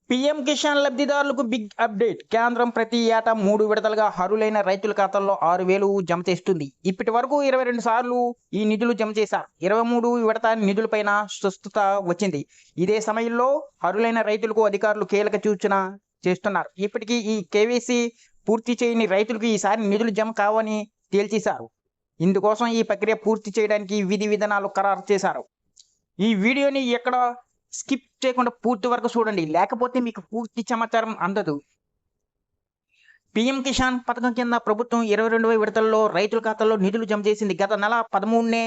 PM Kisan లబ్ధిదారులకు big update. కేంద్రం ప్రతి ఏటా 3 విడతలుగా అర్హులైన రైతుల ఖాతాల్లో 6,000 జమ చేస్తుంది. ఇప్పటి వరకు 22 సార్లు ఈ నిధులు జమ చేశారు. 23 విడత నిధులపైన స్పష్టత వచ్చింది. ఇదే సమయంలో అర్హులైన రైతులకు అధికారులు కీలక సూచన చేస్తున్నారు. ఇప్పటికీ ఈ కేవైసీ పూర్తి చేయని రైతులకు ఈసారి నిధులు జమ కావని తేల్చేశారు. ఇందుకోసం ఈ ప్రక్రియ పూర్తి చేయడానికి విధి విధానాలు ఖరారు చేశారు. ఈ వీడియోని ఎక్కడ స్కిప్ చేయకుండా పూర్తి వరకు చూడండి, లేకపోతే మీకు పూర్తి సమాచారం అందదు. పీఎం కిసాన్ పథకం కింద ప్రభుత్వం 22వ విడతల్లో రైతుల ఖాతాల్లో నిధులు జమ చేసింది. గత నెల 13నే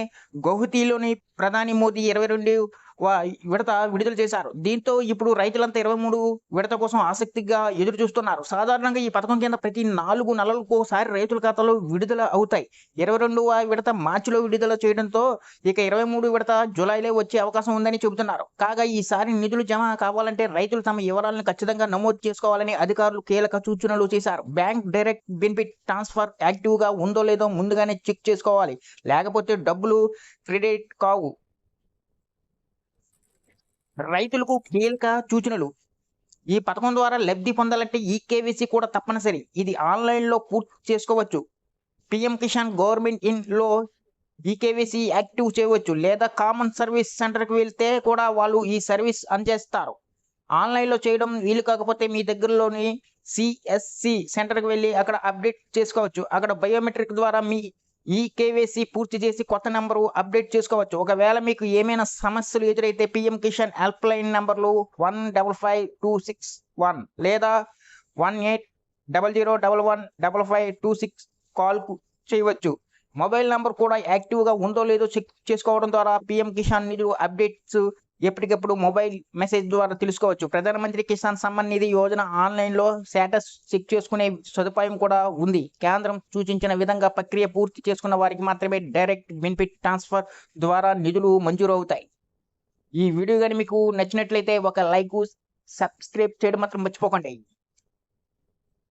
గౌహతిలోని ప్రధాని మోదీ 22వ విడత విడుదల చేశారు. దీంతో ఇప్పుడు రైతులంతా 23 విడత కోసం ఆసక్తిగా ఎదురు చూస్తున్నారు. సాధారణంగా ఈ పథకం కింద ప్రతి 4 నెలలకు ఒకసారి రైతుల ఖాతాలో విడుదల అవుతాయి. 22వ విడత మార్చిలో విడుదల చేయడంతో ఇక 23 విడత జూలైలో వచ్చే అవకాశం ఉందని చెబుతున్నారు. కాగా ఈసారి నిధులు జమ కావాలంటే రైతులు తమ వివరాలను ఖచ్చితంగా నమోదు చేసుకోవాలని అధికారులు కీలక సూచనలు చేశారు. బ్యాంక్ డైరెక్ట్ బెనిఫిట్ ట్రాన్స్ఫర్ యాక్టివ్గా ఉందో లేదో ముందుగానే చెక్ చేసుకోవాలి, లేకపోతే డబ్బులు క్రెడిట్ కావు. రైతులకు కీలక సూచనలు. ఈ పథకం ద్వారా లబ్ధి పొందాలంటే ఈ కేవైసీ కూడా తప్పనిసరి. ఇది ఆన్లైన్లో పూర్తి చేసుకోవచ్చు. పీఎం కిసాన్ గవర్నమెంట్ ఇన్లో ఈ కేవైసీ యాక్టివ్ చేయవచ్చు, లేదా కామన్ సర్వీస్ సెంటర్కి వెళ్తే కూడా వాళ్ళు ఈ సర్వీస్ అందజేస్తారు. ఆన్లైన్లో చేయడం వీలు కాకపోతే మీ దగ్గరలోని సిఎస్సి సెంటర్కి వెళ్ళి అక్కడ అప్డేట్ చేసుకోవచ్చు. అక్కడ బయోమెట్రిక్ ద్వారా మీ ఈ కేవైసీ పూర్తి చేసి కొత్త నెంబరు అప్డేట్ చేసుకోవచ్చు. ఒకవేళ మీకు ఏమైనా సమస్యలు ఎదురైతే పీఎం కిసాన్ హెల్ప్ లైన్ నెంబర్లు 155261 లేదా 1800115526 కాల్కు చేయవచ్చు. మొబైల్ నెంబర్ కూడా యాక్టివ్గా ఉందో లేదో చెక్ చేసుకోవడం ద్వారా పీఎం కిసాన్ నిధులు అప్డేట్స్ ఎప్పటికప్పుడు మొబైల్ మెసేజ్ ద్వారా తెలుసుకోవచ్చు. ప్రధానమంత్రి కిసాన్ సమ్మాన్ నిధి యోజన ఆన్లైన్లో స్టేటస్ చెక్ చేసుకునే సదుపాయం కూడా ఉంది. కేంద్రం సూచించిన విధంగా ప్రక్రియ పూర్తి చేసుకున్న వారికి మాత్రమే డైరెక్ట్ బెనిఫిట్ ట్రాన్స్ఫర్ ద్వారా నిధులు మంజూరు అవుతాయి. ఈ వీడియో కానీ మీకు నచ్చినట్లయితే ఒక లైక్, సబ్స్క్రైబ్ చేయడం మాత్రం మర్చిపోకండి.